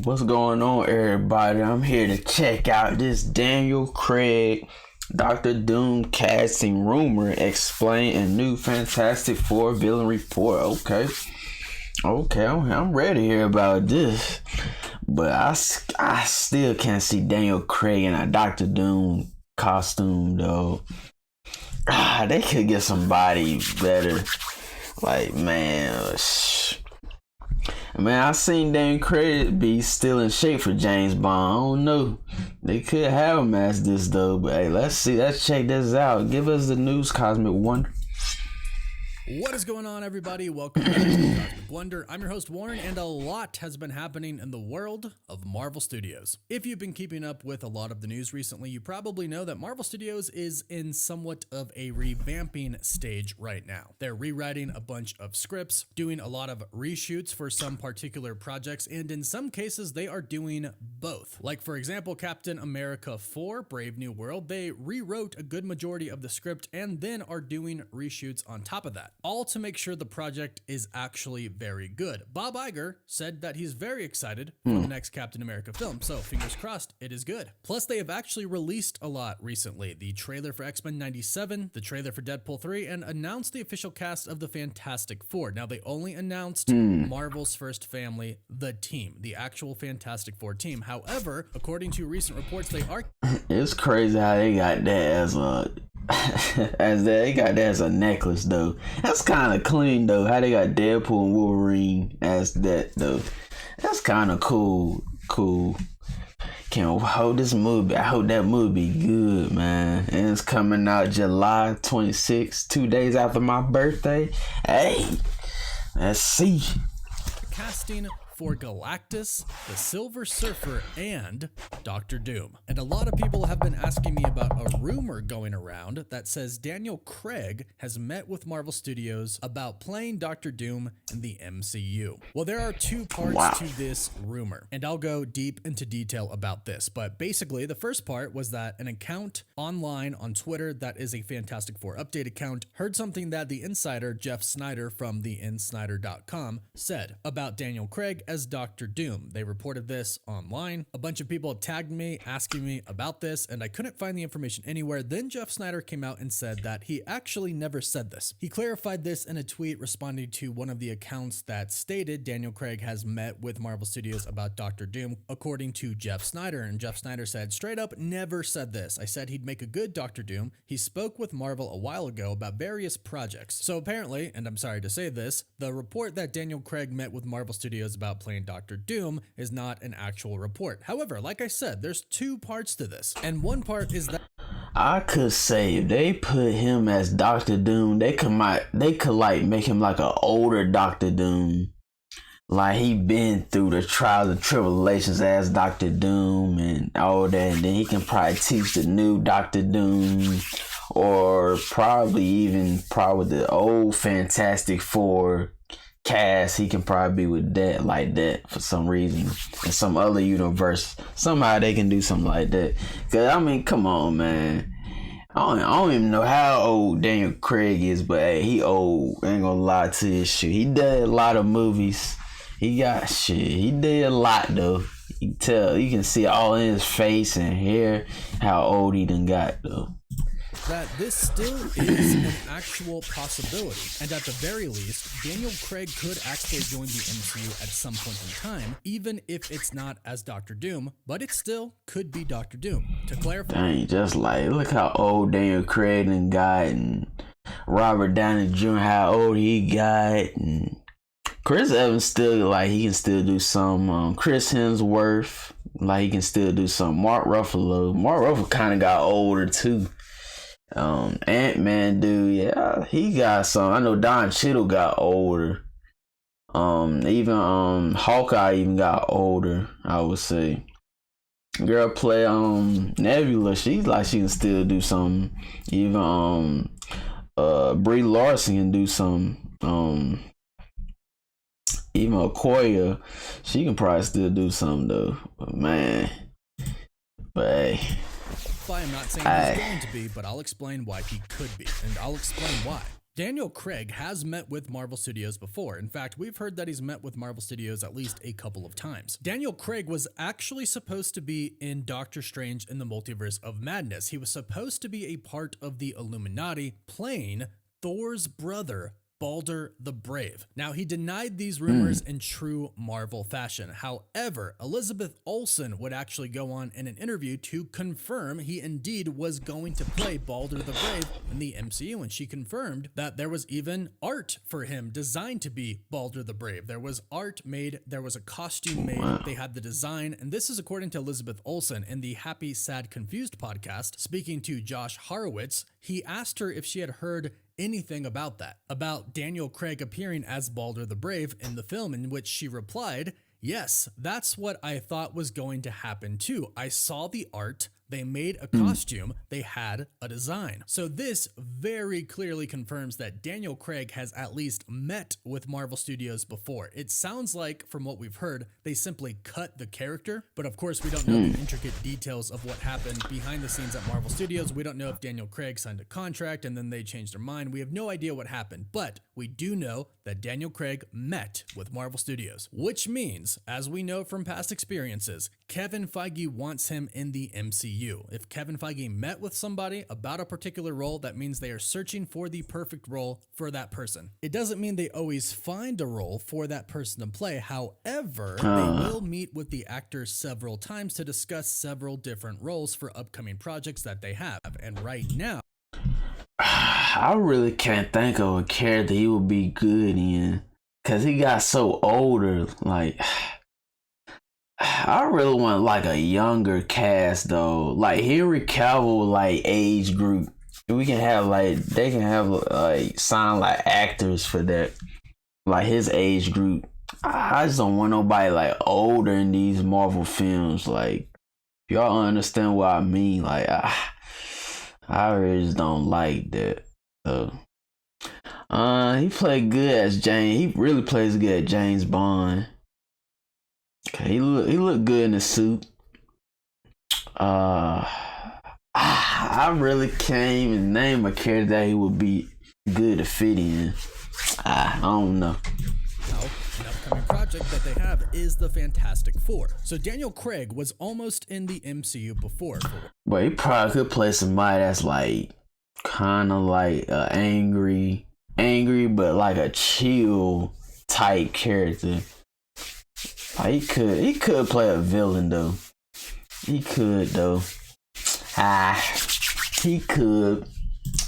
What's going on, everybody? I'm here to check out this Daniel Craig Doctor Doom casting rumor explained in new Fantastic Four villain report. Okay, I'm ready to hear about this. But I still can't see Daniel Craig in a Doctor Doom costume, though. They could get somebody better. Like, man, I seen Daniel Craig be still in shape for James Bond. I don't know. They could have him as this though, but hey, let's check this out. Give us the news, Cosmic Wonder. What is going on, everybody? Welcome back to Cosmic Wonder. I'm your host, Warren, and a lot has been happening in the world of Marvel Studios. If you've been keeping up with a lot of the news recently, you probably know that Marvel Studios is in somewhat of a revamping stage right now. They're rewriting a bunch of scripts, doing a lot of reshoots for some particular projects, and in some cases, they are doing both. Like, for example, Captain America 4, Brave New World, they rewrote a good majority of the script and then are doing reshoots on top of that, all to make sure the project is actually very good. Bob Iger said that he's very excited for the next Captain America film, so fingers crossed it is good. Plus, they have actually released a lot recently. The trailer for X-Men 97, the trailer for Deadpool 3, and announced the official cast of the Fantastic Four. Now, they only announced Marvel's first family, the team, the actual Fantastic Four team. However, according to recent reports, they are... It's crazy how they got that as a... they got that as a necklace though. That's kind of clean though. How they got Deadpool and Wolverine as that though. That's kind of cool. Can't hold this movie. I hope that movie be good, man. And it's coming out July 26th, 2 days after my birthday. Hey, let's see. Casting for Galactus, the Silver Surfer, and Doctor Doom. And a lot of people have been asking me about a rumor going around that says Daniel Craig has met with Marvel Studios about playing Doctor Doom in the MCU. Well, there are two parts to this rumor, and I'll go deep into detail about this. But basically, the first part was that an account online on Twitter that is a Fantastic Four update account heard something that the insider Jeff Snyder from theinsnyder.com said about Daniel Craig as Doctor Doom. They reported this online. A bunch of people tagged me asking me about this, and I couldn't find the information anywhere. Then Jeff Snyder came out and said that he actually never said this. He clarified this in a tweet responding to one of the accounts that stated Daniel Craig has met with Marvel Studios about Doctor Doom, according to Jeff Snyder. And Jeff Snyder said, straight up, never said this. I said he'd make a good Doctor Doom. He spoke with Marvel a while ago about various projects. So apparently, and I'm sorry to say this, the report that Daniel Craig met with Marvel Studios about playing Doctor Doom is not an actual report. However, like I said, there's two parts to this, and one part is that I could say if they put him as Doctor Doom, they could like make him like an older Doctor Doom, like he been through the trials and tribulations as Doctor Doom and all that, and then he can probably teach the new Doctor Doom, or probably the old Fantastic Four cast. He can probably be with that like that for some reason in some other universe. Somehow they can do something like that. Cause I mean, come on, man. I don't even know how old Daniel Craig is, but hey, he old. I ain't gonna lie to his shit. He did a lot of movies. He did a lot though. You can see all in his face and hair how old he done got though. That this still is an actual possibility, and at the very least, Daniel Craig could actually join the MCU at some point in time, even if it's not as Doctor Doom, but it still could be Doctor Doom. To clarify, dang, just like look how old Daniel Craig done got, and Robert Downey Jr. how old he got, and Chris Evans still like he can still do some. Chris Hemsworth like he can still do some. Mark Ruffalo kind of got older too. Ant-Man dude, yeah, he got some. I know Don Cheadle got older. Even Hawkeye even got older, I would say. Girl play Nebula, she's like she can still do something. Even Brie Larson can do some. Even Okoye, she can probably still do something though. But man. But hey. I'm not saying he's going to be, but I'll explain why he could be, and I'll explain why. Daniel Craig has met with Marvel Studios before. In fact, we've heard that he's met with Marvel Studios at least a couple of times. Daniel Craig was actually supposed to be in Doctor Strange in the Multiverse of Madness. He was supposed to be a part of the Illuminati, playing Thor's brother, Balder the Brave. Now, he denied these rumors in true Marvel fashion. However, Elizabeth Olsen would actually go on in an interview to confirm he indeed was going to play Balder the Brave in the MCU, and she confirmed that there was even art for him designed to be Balder the Brave. There was art made, there was a costume made, they had the design, and this is according to Elizabeth Olsen in the Happy, Sad, Confused podcast. Speaking to Josh Horowitz, he asked her if she had heard anything about that, about Daniel Craig appearing as Balder the Brave in the film, in which she replied, "Yes, that's what I thought was going to happen too. I saw the art, they made a costume, they had a design." So this very clearly confirms that Daniel Craig has at least met with Marvel Studios before. It sounds like, from what we've heard, they simply cut the character, but of course we don't know the intricate details of what happened behind the scenes at Marvel Studios. We don't know if Daniel Craig signed a contract and then they changed their mind. We have no idea what happened, but we do know that Daniel Craig met with Marvel Studios, which means, as we know from past experiences, Kevin Feige wants him in the MCU. If Kevin Feige met with somebody about a particular role, that means they are searching for the perfect role for that person. It doesn't mean they always find a role for that person to play. However, they will meet with the actor several times to discuss several different roles for upcoming projects that they have. And right now, I really can't think of a character he would be good in, because he got so older. Like, I really want like a younger cast though, like Henry Cavill, like age group. We can have like, they can have like sign like actors for that, like his age group. I just don't want nobody like older in these Marvel films. Like, y'all understand what I mean? Like, I really just don't like that. He played good as James. He really plays good at James Bond. He looked good in the suit. I really can't even name a character that he would be good to fit in. I don't know. an upcoming project that they have is the Fantastic Four. So Daniel Craig was almost in the MCU before. But he probably could play somebody that's like kind of like angry, but like a chill type character. Like he could play a villain though. He could though. He could.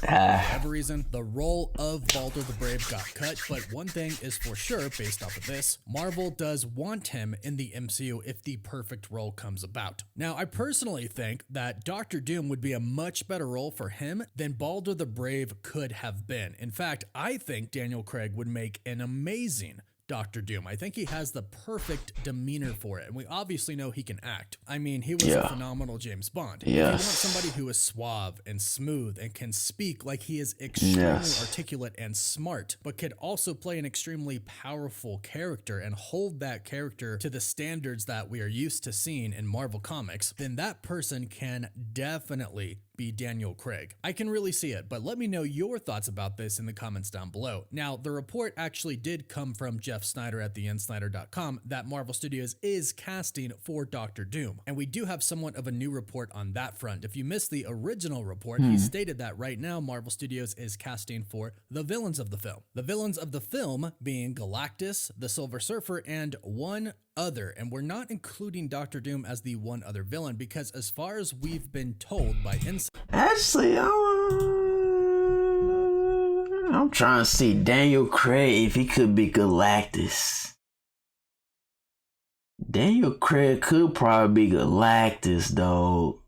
For whatever reason, the role of Balder the Brave got cut, but one thing is for sure, based off of this, Marvel does want him in the MCU if the perfect role comes about. Now, I personally think that Doctor Doom would be a much better role for him than Balder the Brave could have been. In fact, I think Daniel Craig would make an amazing Doctor Doom. I think he has the perfect demeanor for it, and we obviously know he can act. I mean, he was a phenomenal James Bond. If you want somebody who is suave and smooth and can speak like he is extremely articulate and smart, but could also play an extremely powerful character and hold that character to the standards that we are used to seeing in Marvel Comics, then that person can definitely be Daniel Craig. I can really see it, but let me know your thoughts about this in the comments down below. Now, the report actually did come from Jeff Snyder at theinsnyder.com that Marvel Studios is casting for Doctor Doom, and we do have somewhat of a new report on that front. If you missed the original report, he stated that right now Marvel Studios is casting for the villains of the film. The villains of the film being Galactus, the Silver Surfer, and one other, and we're not including Doctor Doom as the one other villain because as far as we've been told by Actually, I'm trying to see Daniel Craig if he could be Galactus. Daniel Craig could probably be Galactus though.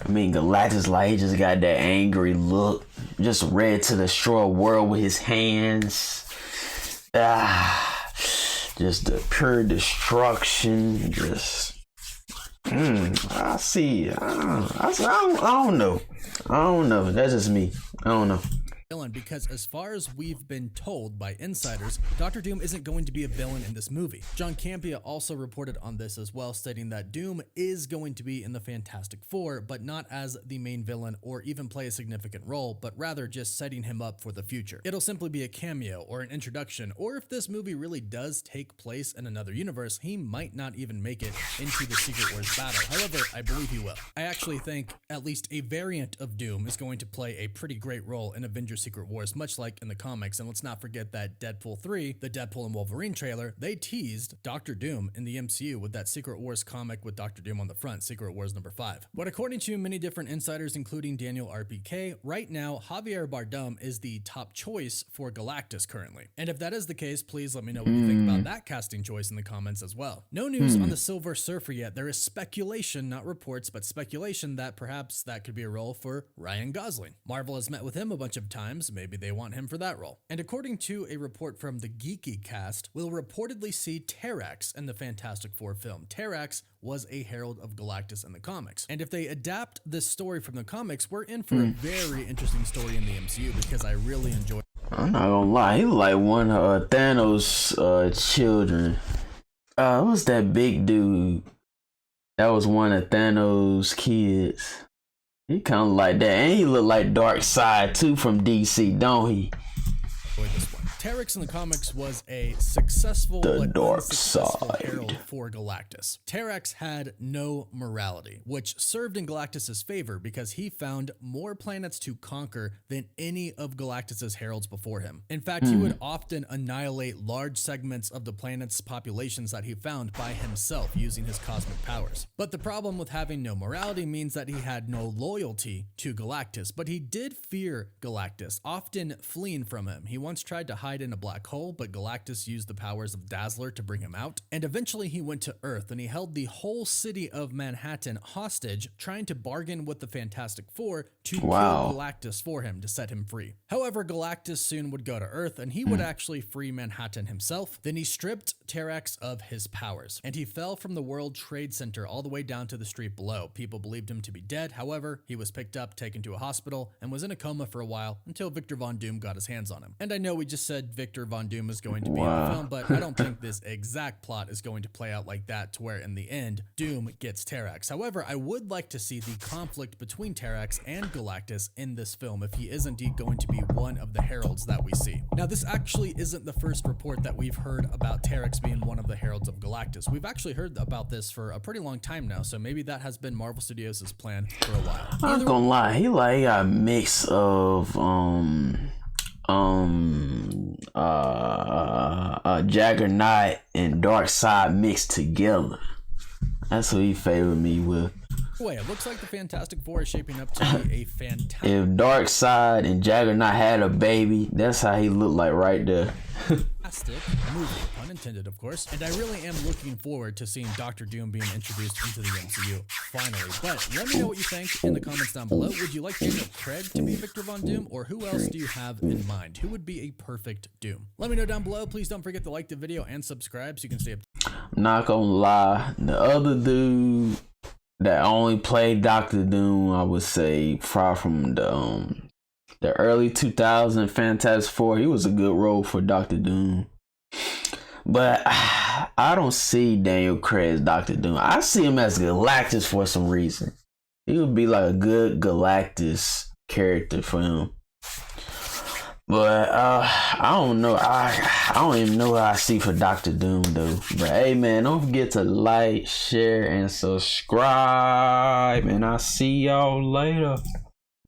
I mean, Galactus, like, he just got that angry look, just ready to destroy a world with his hands. Just the pure destruction. Just, I see. I don't know. That's just me. I don't know. villain, because as far as we've been told by insiders, Doctor Doom isn't going to be a villain in this movie. John Campea also reported on this as well, stating that Doom is going to be in the Fantastic Four, but not as the main villain or even play a significant role, but rather just setting him up for the future. It'll simply be a cameo or an introduction, or if this movie really does take place in another universe, he might not even make it into the Secret Wars battle. However, I believe he will. I actually think at least a variant of Doom is going to play a pretty great role in Avengers Secret Wars, much like in the comics. And let's not forget that Deadpool 3, the Deadpool and Wolverine trailer, they teased Doctor Doom in the MCU with that Secret Wars comic with Doctor Doom on the front, Secret Wars number 5. But according to many different insiders, including Daniel RPK, right now Javier Bardem is the top choice for Galactus currently. And if that is the case, please let me know what you think about that casting choice in the comments as well. No news on the Silver Surfer yet. There is speculation, not reports, but speculation that perhaps that could be a role for Ryan Gosling. Marvel has met with him a bunch of times. Maybe they want him for that role. And according to a report from the Geeky Cast, we'll reportedly see Terrax in the Fantastic Four film. Terrax was a Herald of Galactus in the comics. And if they adapt this story from the comics, we're in for a very interesting story in the MCU, because I really enjoy. I'm not gonna lie, he like one of Thanos' children. What's that big dude? That was one of Thanos' kids. He kind of like that, and he look like Darkseid too from DC, don't he? This one. Terrax in the comics was a successful but unsuccessful herald for Galactus. Terrax had no morality, which served in Galactus's favor because he found more planets to conquer than any of Galactus's heralds before him. In fact, he would often annihilate large segments of the planet's populations that he found by himself using his cosmic powers. But the problem with having no morality means that he had no loyalty to Galactus, but he did fear Galactus, often fleeing from him. He once tried to hide in a black hole, but Galactus used the powers of Dazzler to bring him out. And eventually he went to Earth and he held the whole city of Manhattan hostage, trying to bargain with the Fantastic Four to kill Galactus for him to set him free. However, Galactus soon would go to Earth and he would actually free Manhattan himself. Then he stripped Terrax of his powers and he fell from the World Trade Center all the way down to the street below. People believed him to be dead. However, he was picked up, taken to a hospital, and was in a coma for a while until Victor Von Doom got his hands on him. And I know we just said Victor Von Doom is going to be in the film, but I don't think this exact plot is going to play out like that, to where in the end, Doom gets Terrax. However, I would like to see the conflict between Terrax and Galactus in this film if he is indeed going to be one of the heralds that we see. Now, this actually isn't the first report that we've heard about Terrax being one of the heralds of Galactus. We've actually heard about this for a pretty long time now, so maybe that has been Marvel Studios' plan for a while. I'm not gonna lie, he like a mix of Juggernaut and Darkseid mixed together. That's what he favored me with. Wait, it looks like the Fantastic Four is shaping up to be a fantastic. If Darkseid and Juggernaut had a baby, that's how he looked like right there. Movie, pun intended, of course. And I really am looking forward to seeing Doctor Doom being introduced into the MCU, finally. But let me know what you think in the comments down below. Would you like Daniel Craig to be Victor Von Doom, or who else do you have in mind? Who would be a perfect Doom? Let me know down below. Please don't forget to like the video and subscribe so you can stay up. Not gonna lie, the other dude that only played Doctor Doom, I would say, far from the early 2000 Fantastic Four, he was a good role for Doctor Doom. But I don't see Daniel Craig as Doctor Doom. I see him as Galactus for some reason. He would be like a good Galactus character for him. But I don't know. I don't even know what I see for Doctor Doom though. But hey man, don't forget to like, share, and subscribe. And I'll see y'all later.